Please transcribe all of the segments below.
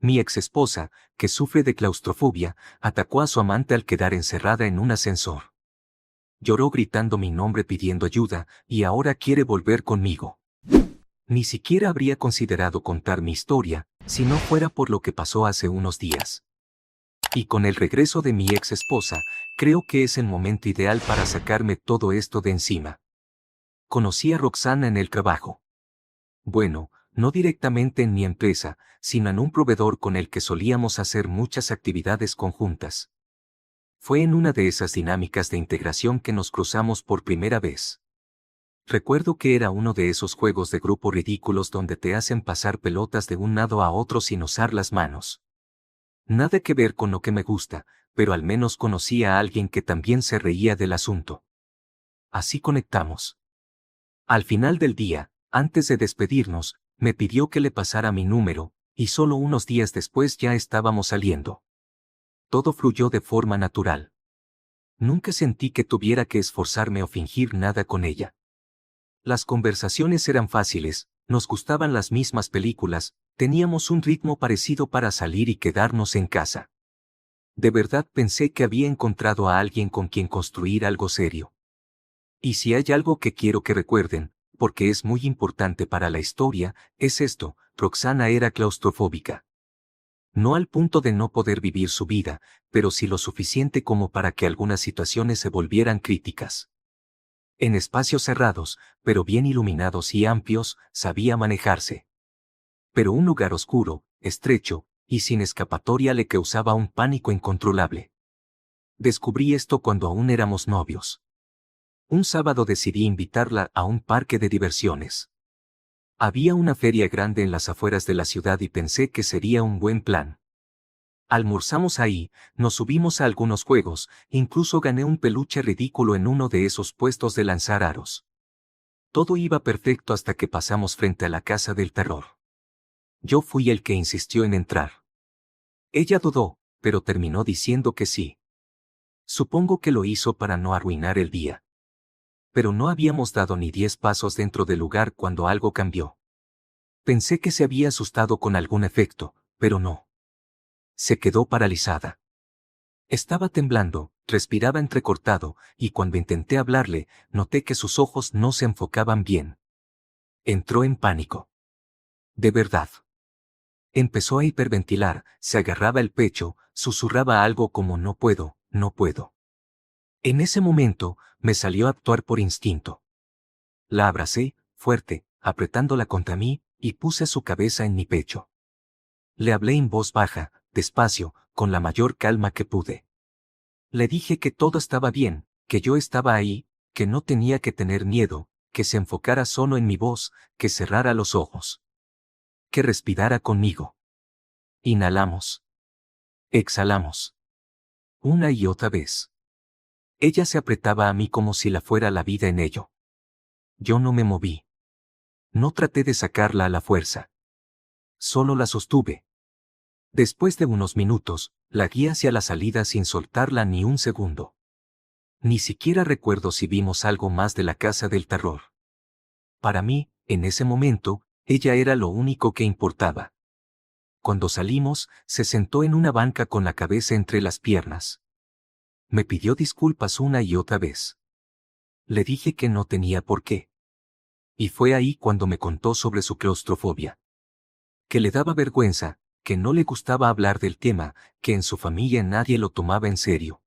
Mi ex esposa, que sufre de claustrofobia, atacó a su amante al quedar encerrada en un ascensor. Lloró gritando mi nombre pidiendo ayuda, y ahora quiere volver conmigo. Ni siquiera habría considerado contar mi historia, si no fuera por lo que pasó hace unos días. Y con el regreso de mi ex esposa, creo que es el momento ideal para sacarme todo esto de encima. Conocí a Roxana en el trabajo. Bueno, no directamente en mi empresa, sino en un proveedor con el que solíamos hacer muchas actividades conjuntas. Fue en una de esas dinámicas de integración que nos cruzamos por primera vez. Recuerdo que era uno de esos juegos de grupo ridículos donde te hacen pasar pelotas de un lado a otro sin usar las manos. Nada que ver con lo que me gusta, pero al menos conocí a alguien que también se reía del asunto. Así conectamos. Al final del día, antes de despedirnos, me pidió que le pasara mi número, y solo unos días después ya estábamos saliendo. Todo fluyó de forma natural. Nunca sentí que tuviera que esforzarme o fingir nada con ella. Las conversaciones eran fáciles, nos gustaban las mismas películas, teníamos un ritmo parecido para salir y quedarnos en casa. De verdad pensé que había encontrado a alguien con quien construir algo serio. Y si hay algo que quiero que recuerden, porque es muy importante para la historia, es esto: Roxana era claustrofóbica. No al punto de no poder vivir su vida, pero sí lo suficiente como para que algunas situaciones se volvieran críticas. En espacios cerrados, pero bien iluminados y amplios, sabía manejarse. Pero un lugar oscuro, estrecho, y sin escapatoria le causaba un pánico incontrolable. Descubrí esto cuando aún éramos novios. Un sábado decidí invitarla a un parque de diversiones. Había una feria grande en las afueras de la ciudad y pensé que sería un buen plan. Almorzamos ahí, nos subimos a algunos juegos, incluso gané un peluche ridículo en uno de esos puestos de lanzar aros. Todo iba perfecto hasta que pasamos frente a la casa del terror. Yo fui el que insistió en entrar. Ella dudó, pero terminó diciendo que sí. Supongo que lo hizo para no arruinar el día. Pero no habíamos dado ni 10 pasos dentro del lugar cuando algo cambió. Pensé que se había asustado con algún efecto, pero no. Se quedó paralizada. Estaba temblando, respiraba entrecortado, y cuando intenté hablarle, noté que sus ojos no se enfocaban bien. Entró en pánico. De verdad. Empezó a hiperventilar, se agarraba el pecho, susurraba algo como no puedo, no puedo. En ese momento, me salió a actuar por instinto. La abracé, fuerte, apretándola contra mí, y puse su cabeza en mi pecho. Le hablé en voz baja, despacio, con la mayor calma que pude. Le dije que todo estaba bien, que yo estaba ahí, que no tenía que tener miedo, que se enfocara solo en mi voz, que cerrara los ojos. Que respirara conmigo. Inhalamos. Exhalamos. Una y otra vez. Ella se apretaba a mí como si la fuera la vida en ello. Yo no me moví. No traté de sacarla a la fuerza. Solo la sostuve. Después de unos minutos, la guié hacia la salida sin soltarla ni un segundo. Ni siquiera recuerdo si vimos algo más de la casa del terror. Para mí, en ese momento, ella era lo único que importaba. Cuando salimos, se sentó en una banca con la cabeza entre las piernas. Me pidió disculpas una y otra vez. Le dije que no tenía por qué. Y fue ahí cuando me contó sobre su claustrofobia. Que le daba vergüenza, que no le gustaba hablar del tema, que en su familia nadie lo tomaba en serio.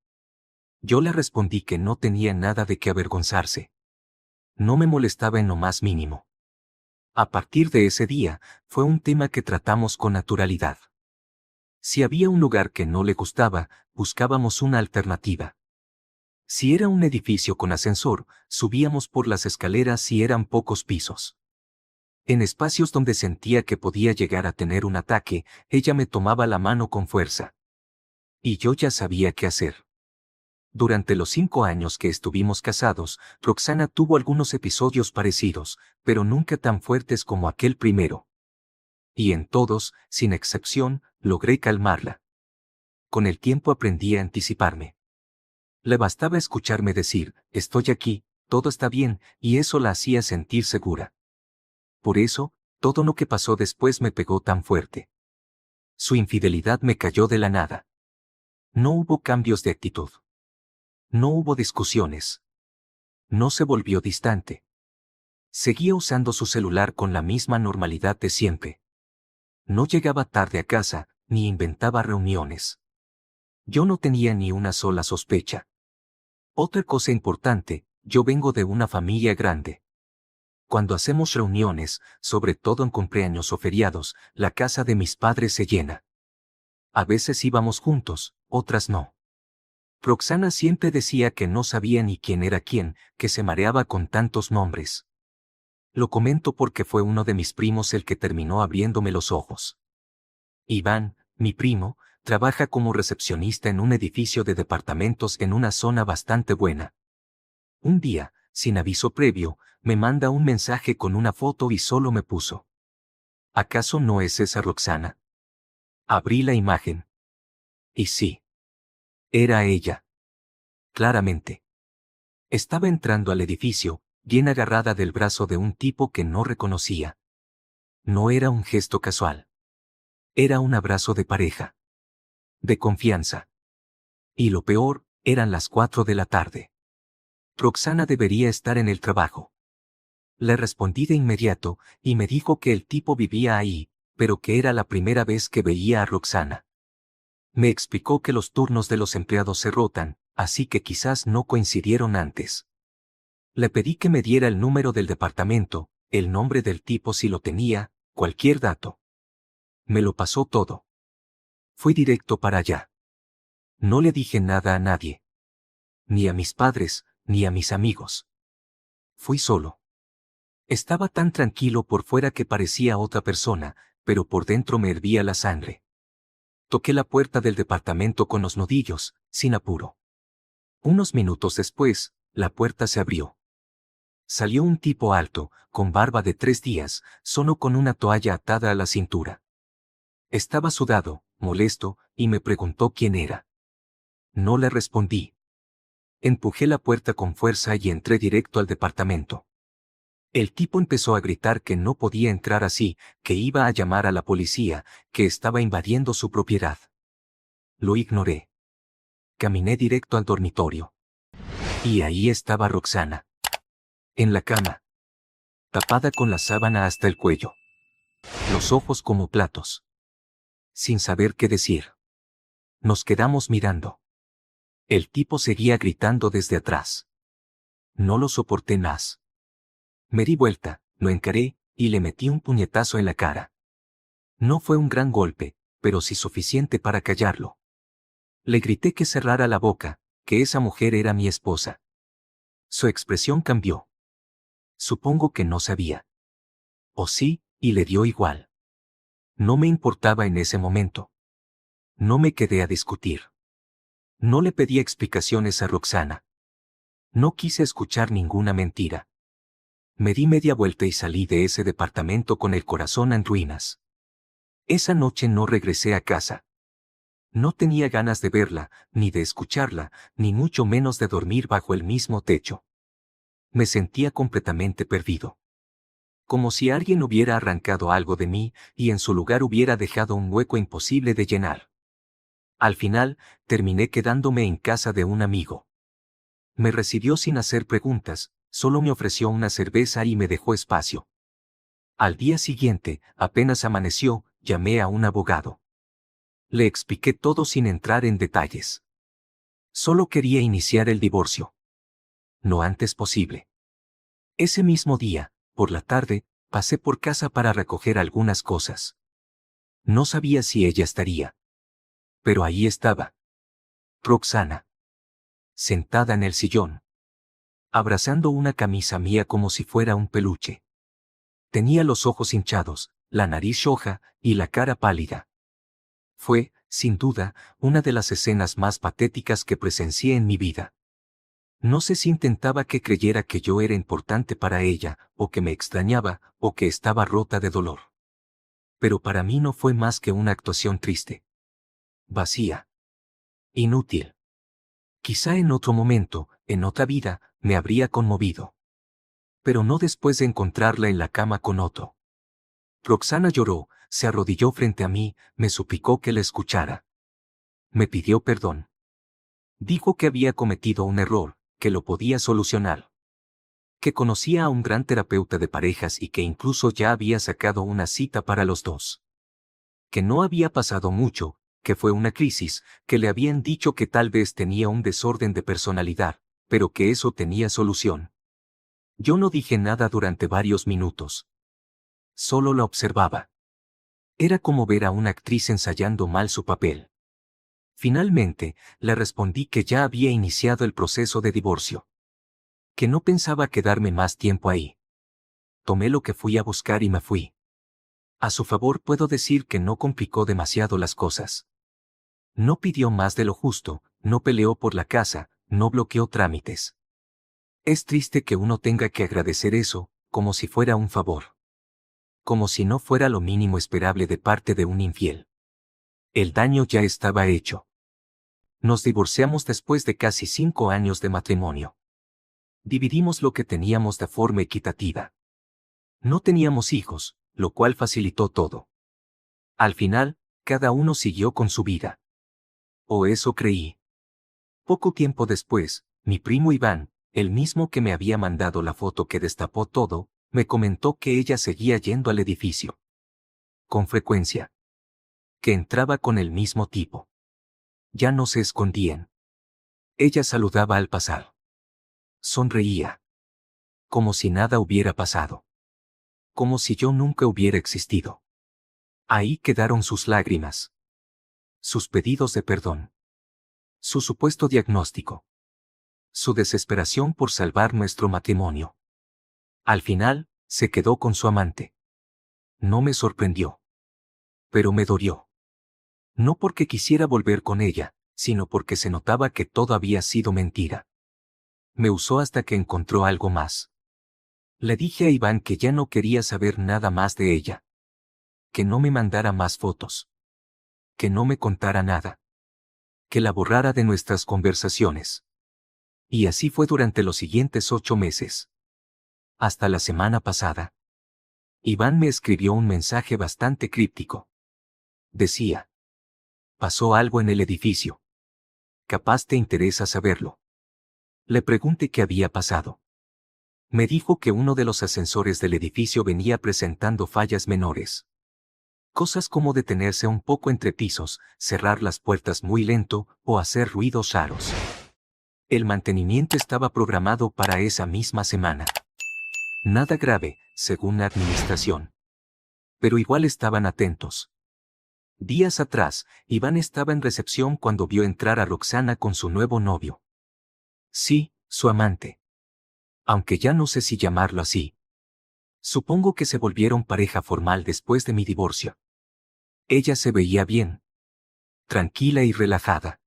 Yo le respondí que no tenía nada de qué avergonzarse. No me molestaba en lo más mínimo. A partir de ese día, fue un tema que tratamos con naturalidad. Si había un lugar que no le gustaba, buscábamos una alternativa. Si era un edificio con ascensor, subíamos por las escaleras y eran pocos pisos. En espacios donde sentía que podía llegar a tener un ataque, ella me tomaba la mano con fuerza. Y yo ya sabía qué hacer. Durante los 5 años que estuvimos casados, Roxana tuvo algunos episodios parecidos, pero nunca tan fuertes como aquel primero. Y en todos, sin excepción, logré calmarla. Con el tiempo aprendí a anticiparme. Le bastaba escucharme decir, estoy aquí, todo está bien, y eso la hacía sentir segura. Por eso, todo lo que pasó después me pegó tan fuerte. Su infidelidad me cayó de la nada. No hubo cambios de actitud. No hubo discusiones. No se volvió distante. Seguía usando su celular con la misma normalidad de siempre. No llegaba tarde a casa, ni inventaba reuniones. Yo no tenía ni una sola sospecha. Otra cosa importante, yo vengo de una familia grande. Cuando hacemos reuniones, sobre todo en cumpleaños o feriados, la casa de mis padres se llena. A veces íbamos juntos, otras no. Roxana siempre decía que no sabía ni quién era quién, que se mareaba con tantos nombres. Lo comento porque fue uno de mis primos el que terminó abriéndome los ojos. Iván, mi primo, trabaja como recepcionista en un edificio de departamentos en una zona bastante buena. Un día, sin aviso previo, me manda un mensaje con una foto y solo me puso: ¿acaso no es esa Roxana? Abrí la imagen. Y sí. Era ella. Claramente. Estaba entrando al edificio, bien agarrada del brazo de un tipo que no reconocía. No era un gesto casual. Era un abrazo de pareja. De confianza. Y lo peor, eran las 4 de la tarde. Roxana debería estar en el trabajo. Le respondí de inmediato, y me dijo que el tipo vivía ahí, pero que era la primera vez que veía a Roxana. Me explicó que los turnos de los empleados se rotan, así que quizás no coincidieron antes. Le pedí que me diera el número del departamento, el nombre del tipo si lo tenía, cualquier dato. Me lo pasó todo. Fui directo para allá. No le dije nada a nadie. Ni a mis padres, ni a mis amigos. Fui solo. Estaba tan tranquilo por fuera que parecía otra persona, pero por dentro me hervía la sangre. Toqué la puerta del departamento con los nudillos, sin apuro. Unos minutos después, la puerta se abrió. Salió un tipo alto, con barba de 3 días, solo con una toalla atada a la cintura. Estaba sudado, molesto, y me preguntó quién era. No le respondí. Empujé la puerta con fuerza y entré directo al departamento. El tipo empezó a gritar que no podía entrar así, que iba a llamar a la policía, que estaba invadiendo su propiedad. Lo ignoré. Caminé directo al dormitorio. Y ahí estaba Roxana. En la cama. Tapada con la sábana hasta el cuello. Los ojos como platos. Sin saber qué decir. Nos quedamos mirando. El tipo seguía gritando desde atrás. No lo soporté más. Me di vuelta, lo encaré, y le metí un puñetazo en la cara. No fue un gran golpe, pero sí suficiente para callarlo. Le grité que cerrara la boca, que esa mujer era mi esposa. Su expresión cambió. Supongo que no sabía. O sí, y le dio igual. No me importaba en ese momento. No me quedé a discutir. No le pedí explicaciones a Roxana. No quise escuchar ninguna mentira. Me di media vuelta y salí de ese departamento con el corazón en ruinas. Esa noche no regresé a casa. No tenía ganas de verla, ni de escucharla, ni mucho menos de dormir bajo el mismo techo. Me sentía completamente perdido. Como si alguien hubiera arrancado algo de mí, y en su lugar hubiera dejado un hueco imposible de llenar. Al final, terminé quedándome en casa de un amigo. Me recibió sin hacer preguntas, solo me ofreció una cerveza y me dejó espacio. Al día siguiente, apenas amaneció, llamé a un abogado. Le expliqué todo sin entrar en detalles. Solo quería iniciar el divorcio. Lo antes posible. Ese mismo día, por la tarde, pasé por casa para recoger algunas cosas. No sabía si ella estaría. Pero ahí estaba. Roxana. Sentada en el sillón. Abrazando una camisa mía como si fuera un peluche. Tenía los ojos hinchados, la nariz roja, y la cara pálida. Fue, sin duda, una de las escenas más patéticas que presencié en mi vida. No sé si intentaba que creyera que yo era importante para ella, o que me extrañaba, o que estaba rota de dolor. Pero para mí no fue más que una actuación triste. Vacía. Inútil. Quizá en otro momento, en otra vida, me habría conmovido. Pero no después de encontrarla en la cama con otro. Roxana lloró, se arrodilló frente a mí, me suplicó que la escuchara. Me pidió perdón. Dijo que había cometido un error, que lo podía solucionar. Que conocía a un gran terapeuta de parejas y que incluso ya había sacado una cita para los dos. Que no había pasado mucho, que fue una crisis, que le habían dicho que tal vez tenía un desorden de personalidad, pero que eso tenía solución. Yo no dije nada durante varios minutos. Solo la observaba. Era como ver a una actriz ensayando mal su papel. Finalmente, le respondí que ya había iniciado el proceso de divorcio. Que no pensaba quedarme más tiempo ahí. Tomé lo que fui a buscar y me fui. A su favor puedo decir que no complicó demasiado las cosas. No pidió más de lo justo, no peleó por la casa, no bloqueó trámites. Es triste que uno tenga que agradecer eso, como si fuera un favor. Como si no fuera lo mínimo esperable de parte de un infiel. El daño ya estaba hecho. Nos divorciamos después de casi 5 años de matrimonio. Dividimos lo que teníamos de forma equitativa. No teníamos hijos, lo cual facilitó todo. Al final, cada uno siguió con su vida. O eso creí. Poco tiempo después, mi primo Iván, el mismo que me había mandado la foto que destapó todo, me comentó que ella seguía yendo al edificio. Con frecuencia. Que entraba con el mismo tipo. Ya no se escondían. Ella saludaba al pasar. Sonreía. Como si nada hubiera pasado. Como si yo nunca hubiera existido. Ahí quedaron sus lágrimas. Sus pedidos de perdón. Su supuesto diagnóstico. Su desesperación por salvar nuestro matrimonio. Al final, se quedó con su amante. No me sorprendió. Pero me dolió. No porque quisiera volver con ella, sino porque se notaba que todo había sido mentira. Me usó hasta que encontró algo más. Le dije a Iván que ya no quería saber nada más de ella. Que no me mandara más fotos. Que no me contara nada. Que la borrara de nuestras conversaciones. Y así fue durante los siguientes 8 meses. Hasta la semana pasada. Iván me escribió un mensaje bastante críptico. Decía. Pasó algo en el edificio. Capaz te interesa saberlo. Le pregunté qué había pasado. Me dijo que uno de los ascensores del edificio venía presentando fallas menores. Cosas como detenerse un poco entre pisos, cerrar las puertas muy lento o hacer ruidos raros. El mantenimiento estaba programado para esa misma semana. Nada grave, según la administración. Pero igual estaban atentos. Días atrás, Iván estaba en recepción cuando vio entrar a Roxana con su nuevo novio. Sí, su amante. Aunque ya no sé si llamarlo así. Supongo que se volvieron pareja formal después de mi divorcio. Ella se veía bien. Tranquila y relajada.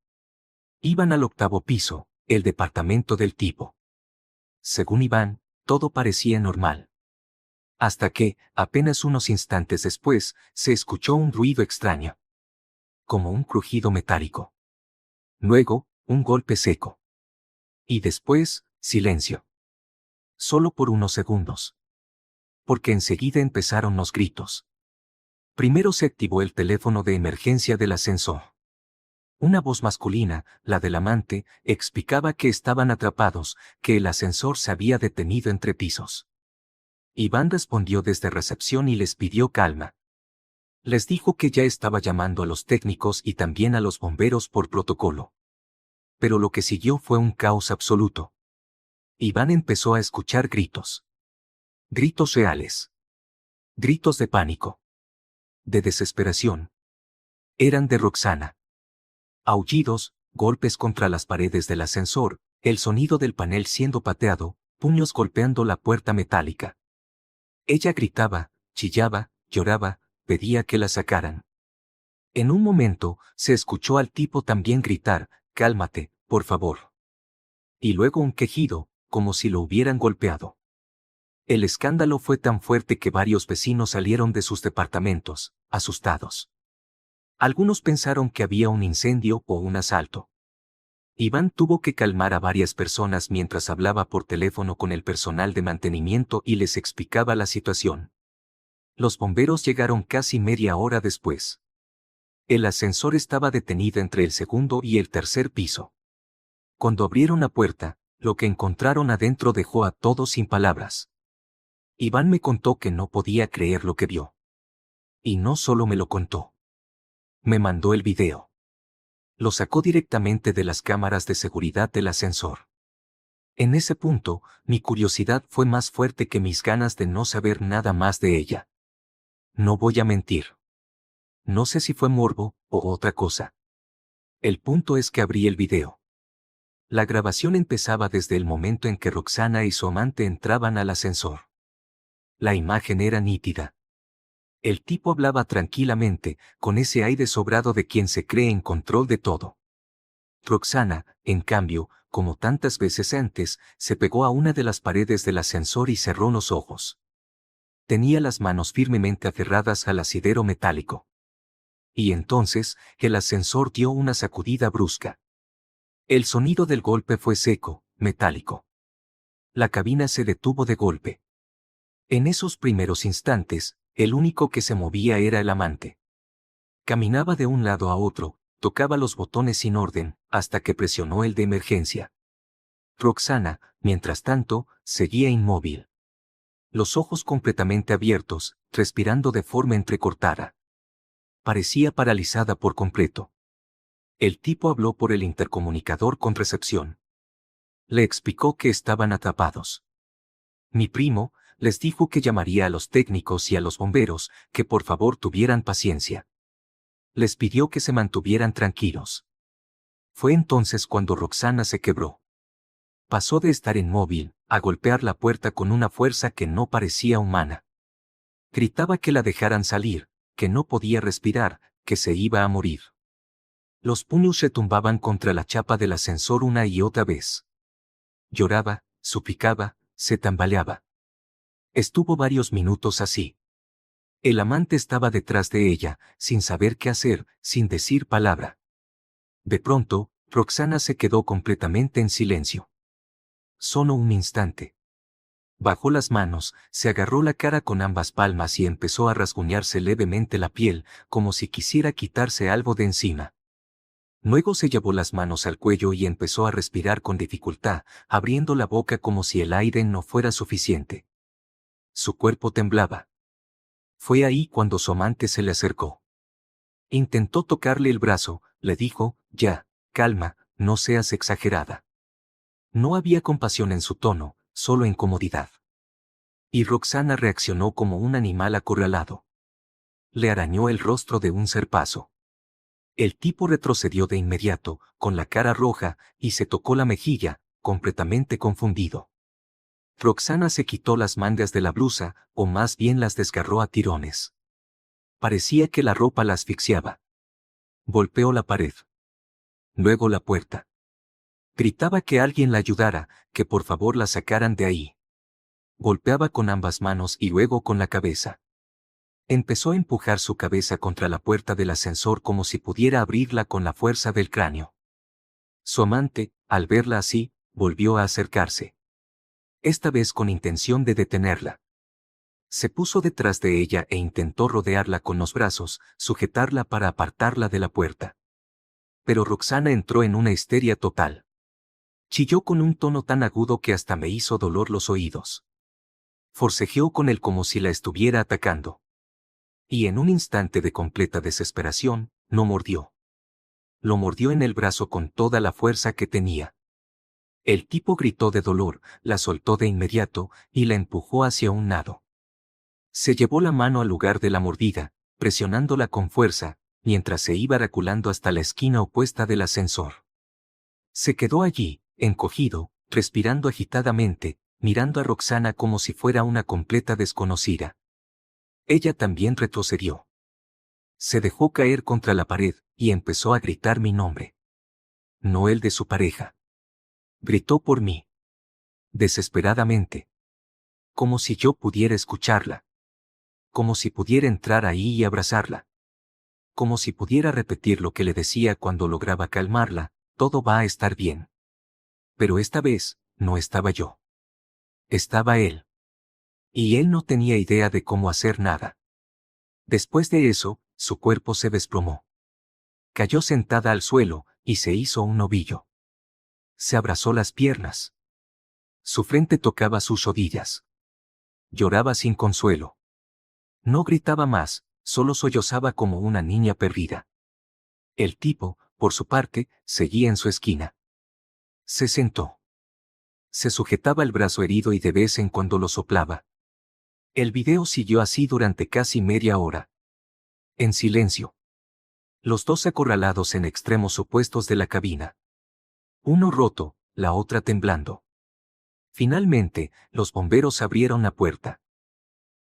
Iban al 8º piso, el departamento del tipo. Según Iván, todo parecía normal. Hasta que, apenas unos instantes después, se escuchó un ruido extraño. Como un crujido metálico. Luego, un golpe seco. Y después, silencio. Solo por unos segundos. Porque enseguida empezaron los gritos. Primero se activó el teléfono de emergencia del ascensor. Una voz masculina, la del amante, explicaba que estaban atrapados, que el ascensor se había detenido entre pisos. Iván respondió desde recepción y les pidió calma. Les dijo que ya estaba llamando a los técnicos y también a los bomberos por protocolo. Pero lo que siguió fue un caos absoluto. Iván empezó a escuchar gritos. Gritos reales. Gritos de pánico. De desesperación. Eran de Roxana. Aullidos, golpes contra las paredes del ascensor, el sonido del panel siendo pateado, puños golpeando la puerta metálica. Ella gritaba, chillaba, lloraba, pedía que la sacaran. En un momento, se escuchó al tipo también gritar, cálmate, por favor. Y luego un quejido, como si lo hubieran golpeado. El escándalo fue tan fuerte que varios vecinos salieron de sus departamentos, asustados. Algunos pensaron que había un incendio o un asalto. Iván tuvo que calmar a varias personas mientras hablaba por teléfono con el personal de mantenimiento y les explicaba la situación. Los bomberos llegaron casi media hora después. El ascensor estaba detenido entre el segundo y el tercer piso. Cuando abrieron la puerta, lo que encontraron adentro dejó a todos sin palabras. Iván me contó que no podía creer lo que vio. Y no solo me lo contó. Me mandó el video. Lo sacó directamente de las cámaras de seguridad del ascensor. En ese punto, mi curiosidad fue más fuerte que mis ganas de no saber nada más de ella. No voy a mentir. No sé si fue morbo o otra cosa. El punto es que abrí el video. La grabación empezaba desde el momento en que Roxana y su amante entraban al ascensor. La imagen era nítida. El tipo hablaba tranquilamente, con ese aire sobrado de quien se cree en control de todo. Roxana, en cambio, como tantas veces antes, se pegó a una de las paredes del ascensor y cerró los ojos. Tenía las manos firmemente aferradas al asidero metálico. Y entonces, el ascensor dio una sacudida brusca. El sonido del golpe fue seco, metálico. La cabina se detuvo de golpe. En esos primeros instantes, el único que se movía era el amante. Caminaba de un lado a otro, tocaba los botones sin orden, hasta que presionó el de emergencia. Roxana, mientras tanto, seguía inmóvil. Los ojos completamente abiertos, respirando de forma entrecortada. Parecía paralizada por completo. El tipo habló por el intercomunicador con recepción. Le explicó que estaban atrapados. Mi primo les dijo que llamaría a los técnicos y a los bomberos, que por favor tuvieran paciencia. Les pidió que se mantuvieran tranquilos. Fue entonces cuando Roxana se quebró. Pasó de estar inmóvil a golpear la puerta con una fuerza que no parecía humana. Gritaba que la dejaran salir, que no podía respirar, que se iba a morir. Los puños se tumbaban contra la chapa del ascensor una y otra vez. Lloraba, suplicaba, se tambaleaba. Estuvo varios minutos así. El amante estaba detrás de ella, sin saber qué hacer, sin decir palabra. De pronto, Roxana se quedó completamente en silencio. Solo un instante. Bajó las manos, se agarró la cara con ambas palmas y empezó a rasguñarse levemente la piel, como si quisiera quitarse algo de encima. Luego se llevó las manos al cuello y empezó a respirar con dificultad, abriendo la boca como si el aire no fuera suficiente. Su cuerpo temblaba. Fue ahí cuando su amante se le acercó. Intentó tocarle el brazo, le dijo, ya, calma, no seas exagerada. No había compasión en su tono, solo incomodidad. Y Roxana reaccionó como un animal acorralado. Le arañó el rostro de un zarpazo. El tipo retrocedió de inmediato, con la cara roja, y se tocó la mejilla, completamente confundido. Roxana se quitó las mangas de la blusa, o más bien las desgarró a tirones. Parecía que la ropa la asfixiaba. Golpeó la pared. Luego la puerta. Gritaba que alguien la ayudara, que por favor la sacaran de ahí. Golpeaba con ambas manos y luego con la cabeza. Empezó a empujar su cabeza contra la puerta del ascensor como si pudiera abrirla con la fuerza del cráneo. Su amante, al verla así, volvió a acercarse. Esta vez con intención de detenerla. Se puso detrás de ella e intentó rodearla con los brazos, sujetarla para apartarla de la puerta. Pero Roxana entró en una histeria total. Chilló con un tono tan agudo que hasta me hizo dolor los oídos. Forcejeó con él como si la estuviera atacando. Y en un instante de completa desesperación, no mordió. Lo mordió en el brazo con toda la fuerza que tenía. El tipo gritó de dolor, la soltó de inmediato, y la empujó hacia un lado. Se llevó la mano al lugar de la mordida, presionándola con fuerza, mientras se iba reculando hasta la esquina opuesta del ascensor. Se quedó allí, encogido, respirando agitadamente, mirando a Roxana como si fuera una completa desconocida. Ella también retrocedió. Se dejó caer contra la pared, y empezó a gritar mi nombre. No el de su pareja. Gritó por mí. Desesperadamente. Como si yo pudiera escucharla. Como si pudiera entrar ahí y abrazarla. Como si pudiera repetir lo que le decía cuando lograba calmarla, todo va a estar bien. Pero esta vez, no estaba yo. Estaba él. Y él no tenía idea de cómo hacer nada. Después de eso, su cuerpo se desplomó. Cayó sentada al suelo, y se hizo un ovillo. Se abrazó las piernas. Su frente tocaba sus rodillas. Lloraba sin consuelo. No gritaba más, solo sollozaba como una niña perdida. El tipo, por su parte, seguía en su esquina. Se sentó. Se sujetaba el brazo herido y de vez en cuando lo soplaba. El video siguió así durante casi media hora. En silencio. Los dos acorralados en extremos opuestos de la cabina. Uno roto, la otra temblando. Finalmente, los bomberos abrieron la puerta.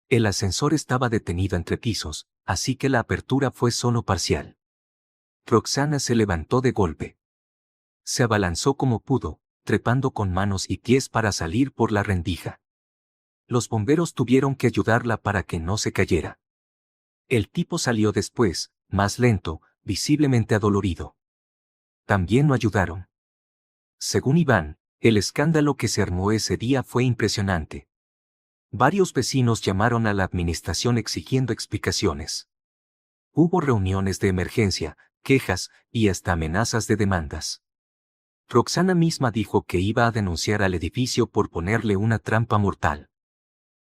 El ascensor estaba detenido entre pisos, así que la apertura fue solo parcial. Roxana se levantó de golpe. Se abalanzó como pudo, trepando con manos y pies para salir por la rendija. Los bomberos tuvieron que ayudarla para que no se cayera. El tipo salió después, más lento, visiblemente adolorido. También lo ayudaron. Según Iván, el escándalo que se armó ese día fue impresionante. Varios vecinos llamaron a la administración exigiendo explicaciones. Hubo reuniones de emergencia, quejas y hasta amenazas de demandas. Roxana misma dijo que iba a denunciar al edificio por ponerle una trampa mortal.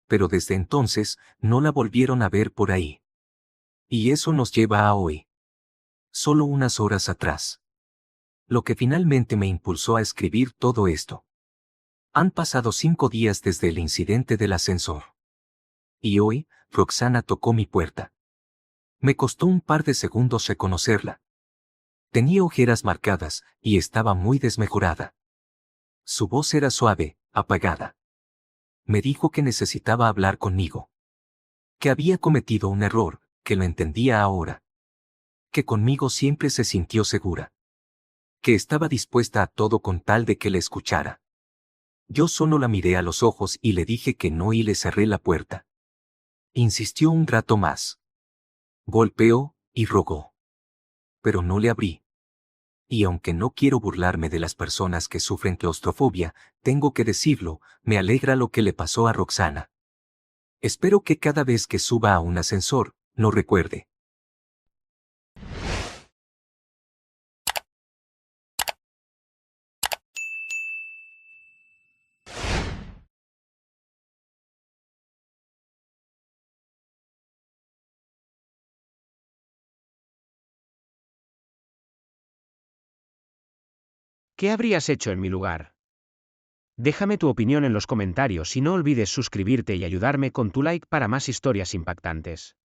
Pero desde entonces, no la volvieron a ver por ahí. Y eso nos lleva a hoy. Solo unas horas atrás. Lo que finalmente me impulsó a escribir todo esto. Han pasado 5 días desde el incidente del ascensor. Y hoy, Roxana tocó mi puerta. Me costó un par de segundos reconocerla. Tenía ojeras marcadas, y estaba muy desmejorada. Su voz era suave, apagada. Me dijo que necesitaba hablar conmigo. Que había cometido un error, que lo entendía ahora. Que conmigo siempre se sintió segura. Que estaba dispuesta a todo con tal de que le escuchara. Yo solo la miré a los ojos y le dije que no y le cerré la puerta. Insistió un rato más. Golpeó, y rogó. Pero no le abrí. Y aunque no quiero burlarme de las personas que sufren claustrofobia, tengo que decirlo, me alegra lo que le pasó a Roxana. Espero que cada vez que suba a un ascensor, lo recuerde. ¿Qué habrías hecho en mi lugar? Déjame tu opinión en los comentarios y no olvides suscribirte y ayudarme con tu like para más historias impactantes.